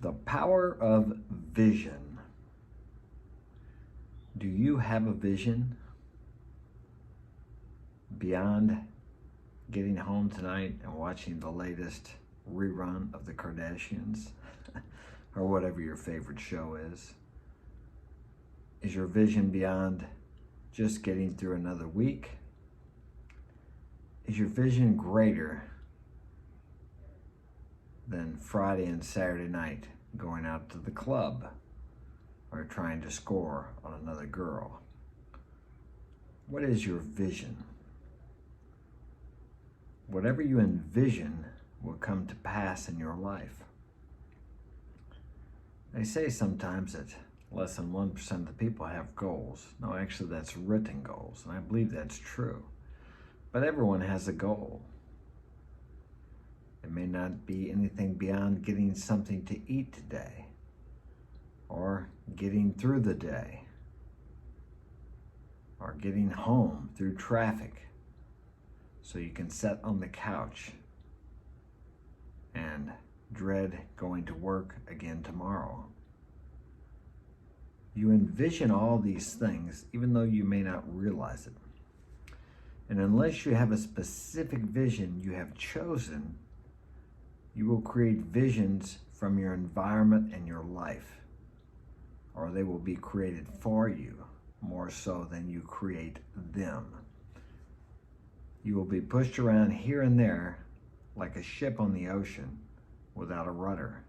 The power of vision. Do you have a vision beyond getting home tonight and watching the latest rerun of the Kardashians or whatever your favorite show is? Is your vision beyond just getting through another week? Is your vision greater than Friday and Saturday night going out to the club or trying to score on another girl? What is your vision? Whatever you envision will come to pass in your life. They say sometimes that less than 1% of the people have goals. No, actually that's written goals, and I believe that's true. But everyone has a goal. It may not be anything beyond getting something to eat today, or getting through the day, or getting home through traffic so you can sit on the couch and dread going to work again tomorrow. You envision all these things even though you may not realize it. And unless you have a specific vision you have chosen, you will create visions from your environment and your life, or they will be created for you more so than you create them. You will be pushed around here and there like a ship on the ocean without a rudder.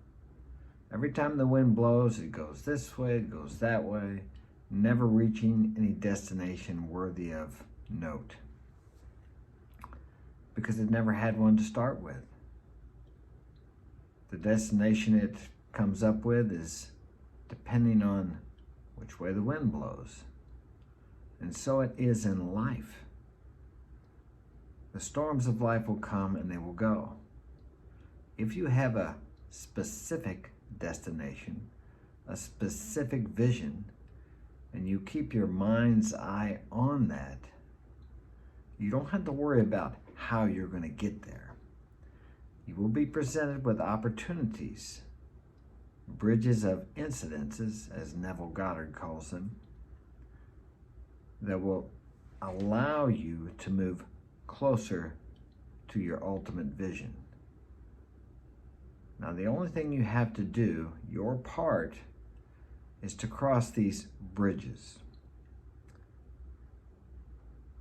Every time the wind blows, it goes this way, it goes that way, never reaching any destination worthy of note, because it never had one to start with. The destination it comes up with is depending on which way the wind blows. And so it is in life. The storms of life will come and they will go. If you have a specific destination, a specific vision, and you keep your mind's eye on that, you don't have to worry about how you're going to get there. You will be presented with opportunities, bridges of incidences, as Neville Goddard calls them, that will allow you to move closer to your ultimate vision. Now, the only thing you have to do, your part, is to cross these bridges.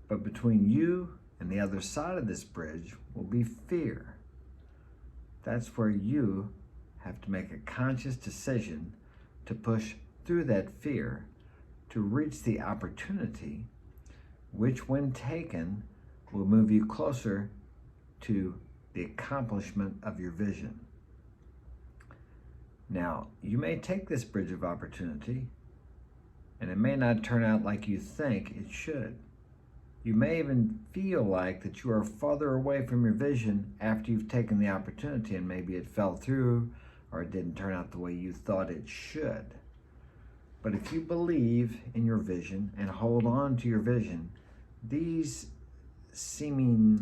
But between you and the other side of this bridge will be fear. That's where you have to make a conscious decision to push through that fear to reach the opportunity, which when taken will move you closer to the accomplishment of your vision. Now, you may take this bridge of opportunity and it may not turn out like you think it should. You may even feel like that you are farther away from your vision after you've taken the opportunity and maybe it fell through or it didn't turn out the way you thought it should. But if you believe in your vision and hold on to your vision, these seeming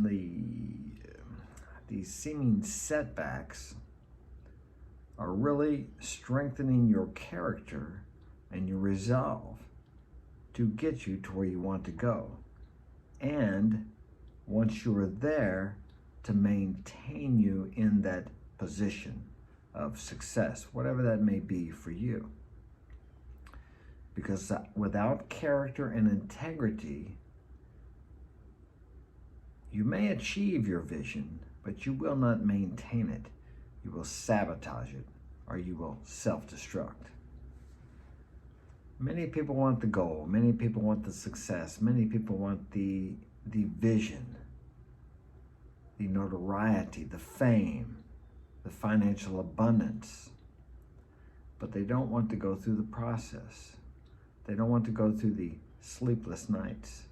setbacks are really strengthening your character and your resolve to get you to where you want to go. And once you are there, to maintain you in that position of success, whatever that may be for you. Because without character and integrity, you may achieve your vision, but you will not maintain it. You will sabotage it, or you will self-destruct. Many people want the goal. Many people want the success. Many people want the vision, the notoriety, the fame, the financial abundance. But they don't want to go through the process. They don't want to go through the sleepless nights,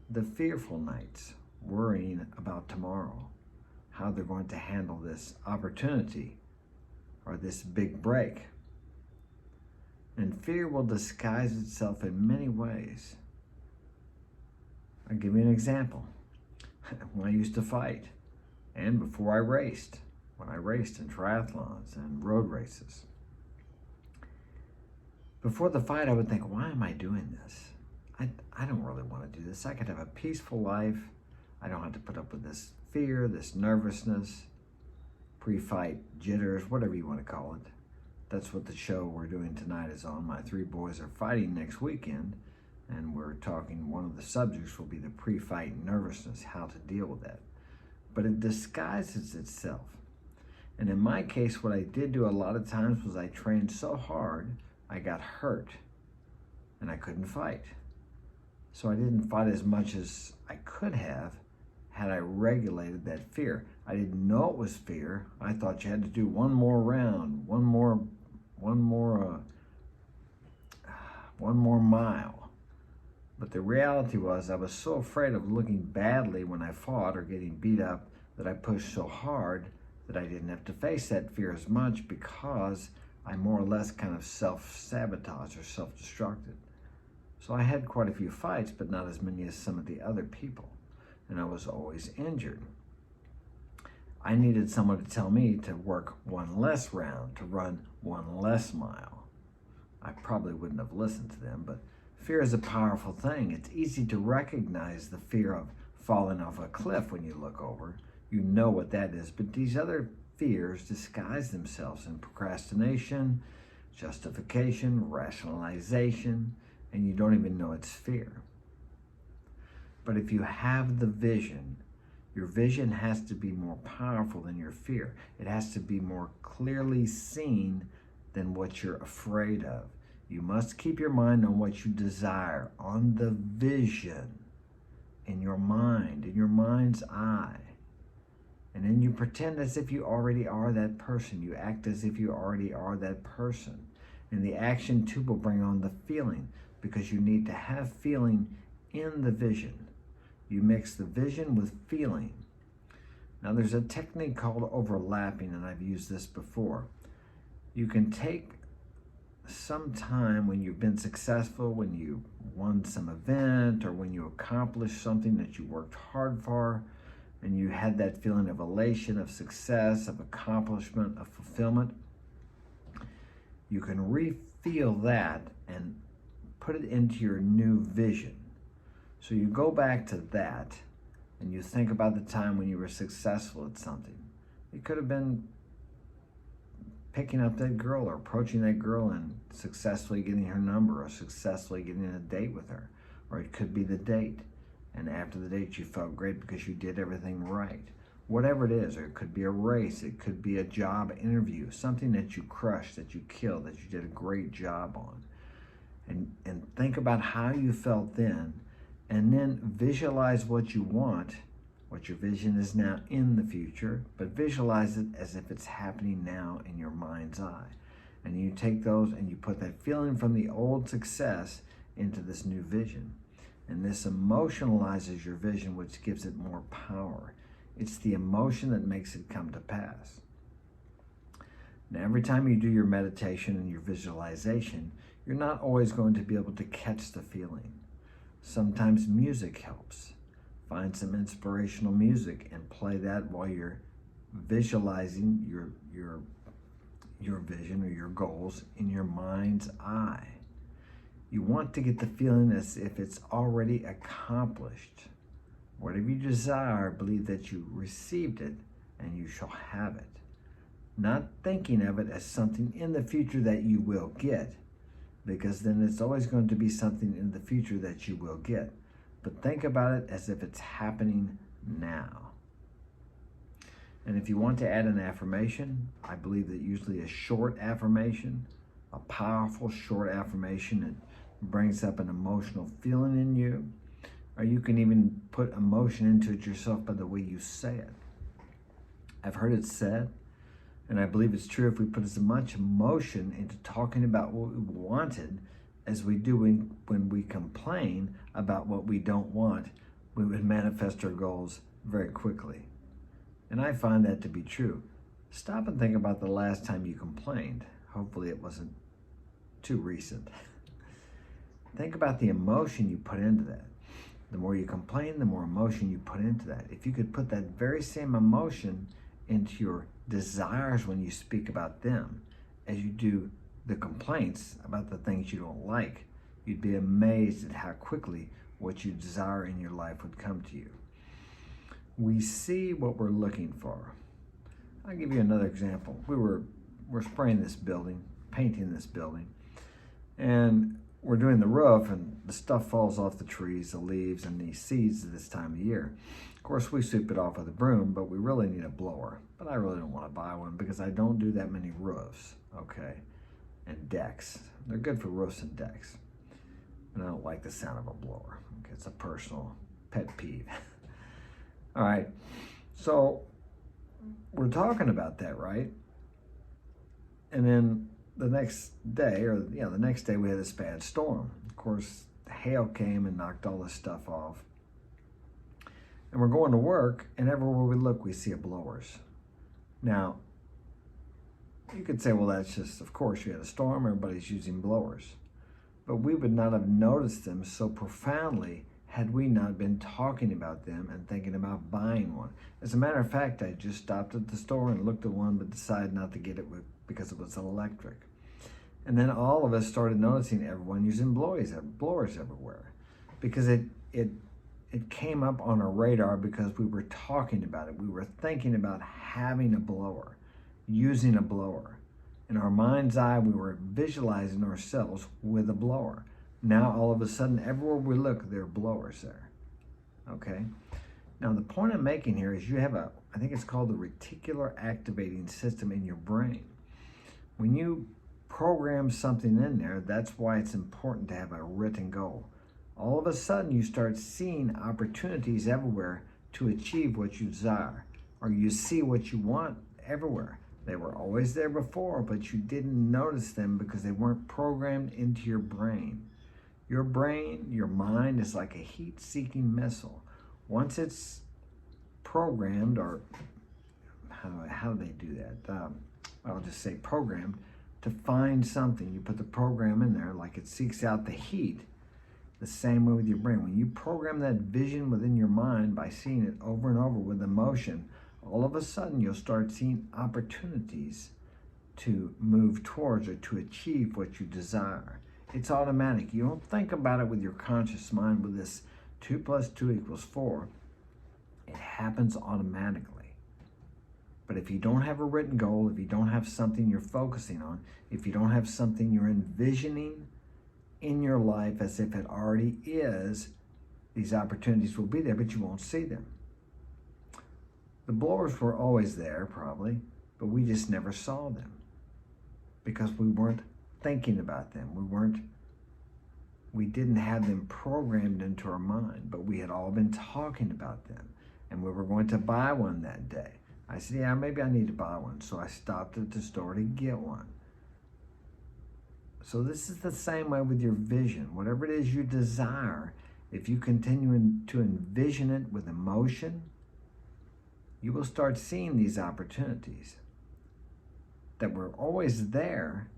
the fearful nights, worrying about tomorrow, how they're going to handle this opportunity or this big break. And fear will disguise itself in many ways. I'll give you an example. When I used to fight, and before I raced, when I raced in triathlons and road races, Before the fight, I would think, why am I doing this? I don't really want to do this. I could have a peaceful life. I don't have to put up with this fear, this nervousness, pre-fight jitters, whatever you want to call it. That's what the show we're doing tonight is on. My three boys are fighting next weekend, and we're talking, one of the subjects will be the pre-fight nervousness, how to deal with that. But it disguises itself. And in my case, what I did do a lot of times was I trained so hard, I got hurt, and I couldn't fight. So I didn't fight as much as I could have had I regulated that fear. I didn't know it was fear. I thought you had to do one more round, one more mile. But the reality was I was so afraid of looking badly when I fought or getting beat up that I pushed so hard that I didn't have to face that fear as much, because I more or less kind of self-sabotaged or self-destructed. So I had quite a few fights, but not as many as some of the other people. And I was always injured. I needed someone to tell me to work one less round, to run one less mile. I probably wouldn't have listened to them, but fear is a powerful thing. It's easy to recognize the fear of falling off a cliff when you look over. You know what that is, but these other fears disguise themselves in procrastination, justification, rationalization, and you don't even know it's fear. But if you have the vision, your vision has to be more powerful than your fear. It has to be more clearly seen than what you're afraid of. You must keep your mind on what you desire, on the vision in your mind, in your mind's eye. And then you pretend as if you already are that person. You act as if you already are that person. And the action too will bring on the feeling, because you need to have feeling in the vision. You mix the vision with feeling. Now there's a technique called overlapping, and I've used this before. You can take some time when you've been successful, when you won some event, or when you accomplished something that you worked hard for, and you had that feeling of elation, of success, of accomplishment, of fulfillment. You can re-feel that and put it into your new vision. So you go back to that and you think about the time when you were successful at something. It could have been picking up that girl or approaching that girl and successfully getting her number, or successfully getting a date with her. Or it could be the date, and after the date you felt great because you did everything right. Whatever it is, or it could be a race, it could be a job interview, something that you crushed, that you killed, that you did a great job on. And think about how you felt then, and then visualize what you want, what your vision is now in the future, but visualize it as if it's happening now in your mind's eye. And you take those and you put that feeling from the old success into this new vision. And this emotionalizes your vision, which gives it more power. It's the emotion that makes it come to pass. Now, every time you do your meditation and your visualization, you're not always going to be able to catch the feeling. Sometimes music helps. Find some inspirational music and play that while you're visualizing your vision or your goals in your mind's eye. You want to get the feeling as if it's already accomplished. Whatever you desire, believe that you received it and you shall have it. Not thinking of it as something in the future that you will get, because then it's always going to be something in the future that you will get. But think about it as if it's happening now. And if you want to add an affirmation, I believe that usually a short affirmation, a powerful short affirmation, it brings up an emotional feeling in you, or you can even put emotion into it yourself by the way you say it. I've heard it said, and I believe it's true, if we put as much emotion into talking about what we wanted as we do when we complain about what we don't want, we would manifest our goals very quickly. And I find that to be true. Stop and think about the last time you complained. Hopefully it wasn't too recent. Think about the emotion you put into that. The more you complain, the more emotion you put into that. If you could put that very same emotion into your desires when you speak about them, as you do the complaints about the things you don't like, you'd be amazed at how quickly what you desire in your life would come to you. We see what we're looking for. I'll give you another example. We're spraying this building, painting this building, and we're doing the roof, and the stuff falls off the trees, the leaves, and the seeds at this time of year. Of course, we sweep it off with a broom, but we really need a blower. But I really don't want to buy one because I don't do that many roofs, okay? And decks. They're good for roofs and decks. And I don't like the sound of a blower. Okay, it's a personal pet peeve. All right, so we're talking about that, right? And then the next day, we had this bad storm. Of course, the hail came and knocked all this stuff off. And we're going to work, and everywhere we look, we see a blowers. Now, you could say, well, that's just, of course, you had a storm, everybody's using blowers. But we would not have noticed them so profoundly had we not been talking about them and thinking about buying one. As a matter of fact, I just stopped at the store and looked at one, but decided not to get it because it was electric. And then all of us started noticing everyone using blowers everywhere, because it came up on our radar because we were talking about it. We were thinking about having a blower, using a blower. In our mind's eye, we were visualizing ourselves with a blower. Now, all of a sudden, everywhere we look, there are blowers there, okay? Now, the point I'm making here is you have I think it's called the reticular activating system in your brain. When you program something in there, that's why it's important to have a written goal. All of a sudden, you start seeing opportunities everywhere to achieve what you desire, or you see what you want everywhere. They were always there before, but you didn't notice them because they weren't programmed into your brain. Your brain, your mind is like a heat-seeking missile. Once it's programmed, or how do they do that? I'll just say programmed, to find something. You put the program in there, like it seeks out the heat, the same way with your brain. When you program that vision within your mind by seeing it over and over with emotion, all of a sudden you'll start seeing opportunities to move towards or to achieve what you desire. It's automatic. You don't think about it with your conscious mind with this 2 + 2 = 4. It happens automatically. But if you don't have a written goal, if you don't have something you're focusing on, if you don't have something you're envisioning in your life as if it already is, these opportunities will be there, but you won't see them. The blowers were always there, probably, but we just never saw them because we weren't thinking about them. We didn't have them programmed into our mind, but we had all been talking about them, and we were going to buy one that day. I said, yeah, maybe I need to buy one. So I stopped at the store to get one. So this is the same way with your vision. Whatever it is you desire, if you continue to envision it with emotion, you will start seeing these opportunities that were always there,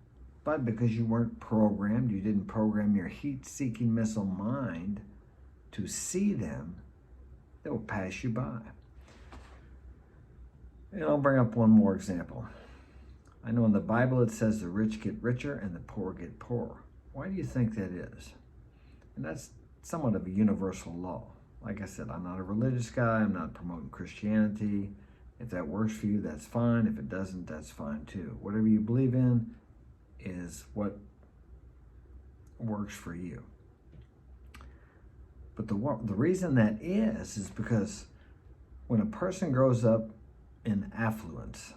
but because you weren't programmed, you didn't program your heat-seeking missile mind to see them, they will pass you by. And I'll bring up one more example. I know in the Bible it says the rich get richer and the poor get poorer. Why do you think that is? And that's somewhat of a universal law. Like I said, I'm not a religious guy. I'm not promoting Christianity. If that works for you, that's fine. If it doesn't, that's fine too. Whatever you believe in is what works for you. But the reason that is because when a person grows up in affluence,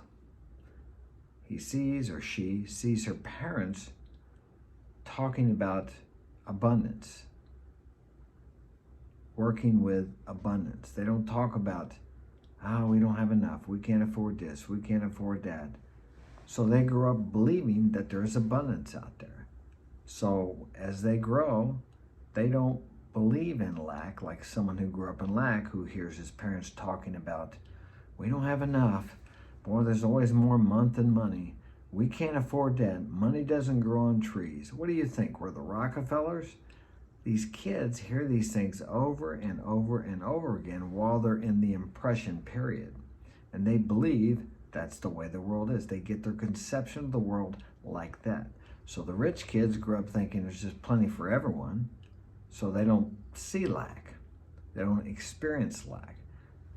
he sees or she sees her parents talking about abundance, working with abundance. They don't talk about, we don't have enough, we can't afford this, we can't afford that. So they grow up believing that there's abundance out there. So as they grow, they don't believe in lack like someone who grew up in lack, who hears his parents talking about, we don't have enough, boy, there's always more month than money. We can't afford that. Money doesn't grow on trees. What do you think? We're the Rockefellers? These kids hear these things over and over and over again while they're in the impression period. And they believe that's the way the world is. They get their conception of the world like that. So the rich kids grew up thinking there's just plenty for everyone, so they don't see lack. They don't experience lack.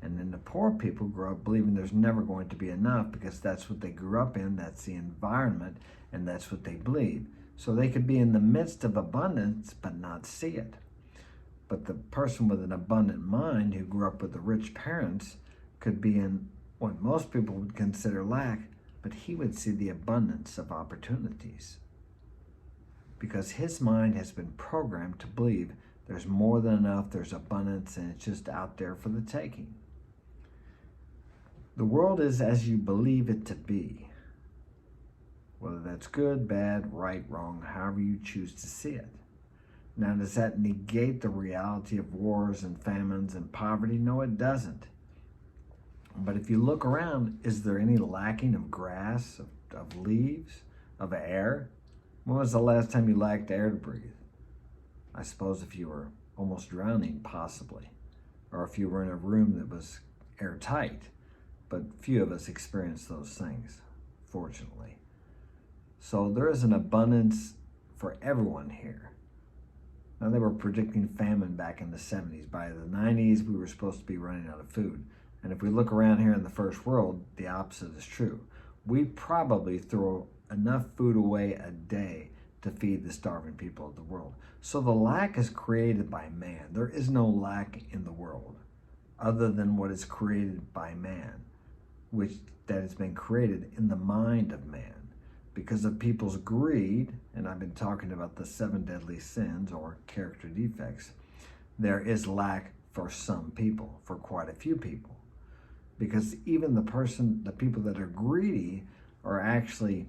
And then the poor people grow up believing there's never going to be enough because that's what they grew up in, that's the environment, and that's what they believe. So they could be in the midst of abundance but not see it. But the person with an abundant mind who grew up with the rich parents could be in what most people would consider lack, but he would see the abundance of opportunities because his mind has been programmed to believe there's more than enough, there's abundance, and it's just out there for the taking. The world is as you believe it to be, whether that's good, bad, right, wrong, however you choose to see it. Now, does that negate the reality of wars and famines and poverty? No, it doesn't. But if you look around, is there any lacking of grass, of leaves, of air? When was the last time you lacked air to breathe? I suppose if you were almost drowning, possibly, or if you were in a room that was airtight. But few of us experience those things, fortunately. So there is an abundance for everyone here. Now, they were predicting famine back in the 70s. By the 90s, we were supposed to be running out of food. And if we look around here in the first world, the opposite is true. We probably throw enough food away a day to feed the starving people of the world. So the lack is created by man. There is no lack in the world other than what is created by man, which that has been created in the mind of man. Because of people's greed, and I've been talking about the 7 deadly sins or character defects, there is lack for some people, for quite a few people. Because even the people that are greedy are actually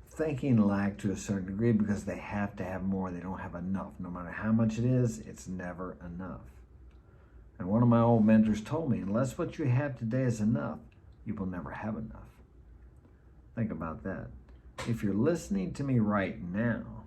thinking lack to a certain degree because they have to have more, they don't have enough. No matter how much it is, it's never enough. And one of my old mentors told me, unless what you have today is enough, you will never have enough. Think about that. If you're listening to me right now,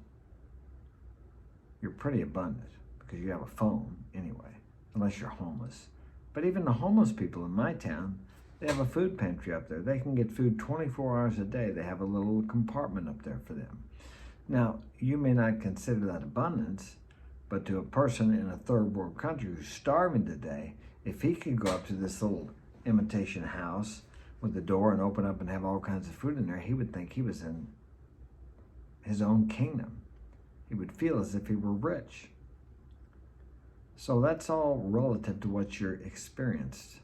you're pretty abundant because you have a phone anyway, unless you're homeless. But even the homeless people in my town, they have a food pantry up there. They can get food 24 hours a day. They have a little compartment up there for them. Now, you may not consider that abundance, but to a person in a third world country who's starving today, if he could go up to this little imitation house with the door and open up and have all kinds of food in there, he would think he was in his own kingdom. He would feel as if he were rich. So that's all relative to what you experienced,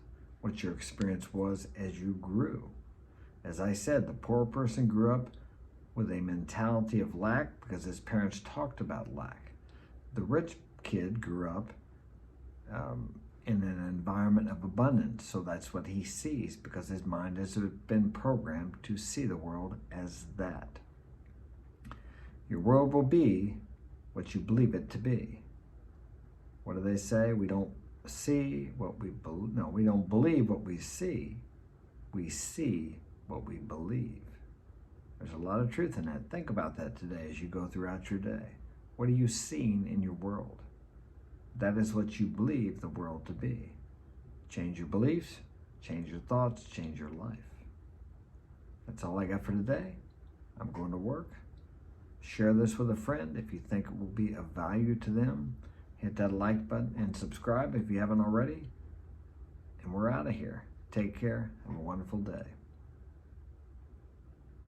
what your experience was as you grew. As I said, the poor person grew up with a mentality of lack because his parents talked about lack. The rich kid grew up in an environment of abundance, so that's what he sees because his mind has been programmed to see the world as that. Your world will be what you believe it to be. What do they say? We don't see what we believe. No, we don't believe what we see. We see what we believe. There's a lot of truth in that. Think about that today as you go throughout your day. What are you seeing in your world? That is what you believe the world to be. Change your beliefs, change your thoughts, change your life. That's all I got for today. I'm going to work. Share this with a friend if you think it will be of value to them. Hit that like button and subscribe if you haven't already. And we're out of here. Take care. Have a wonderful day.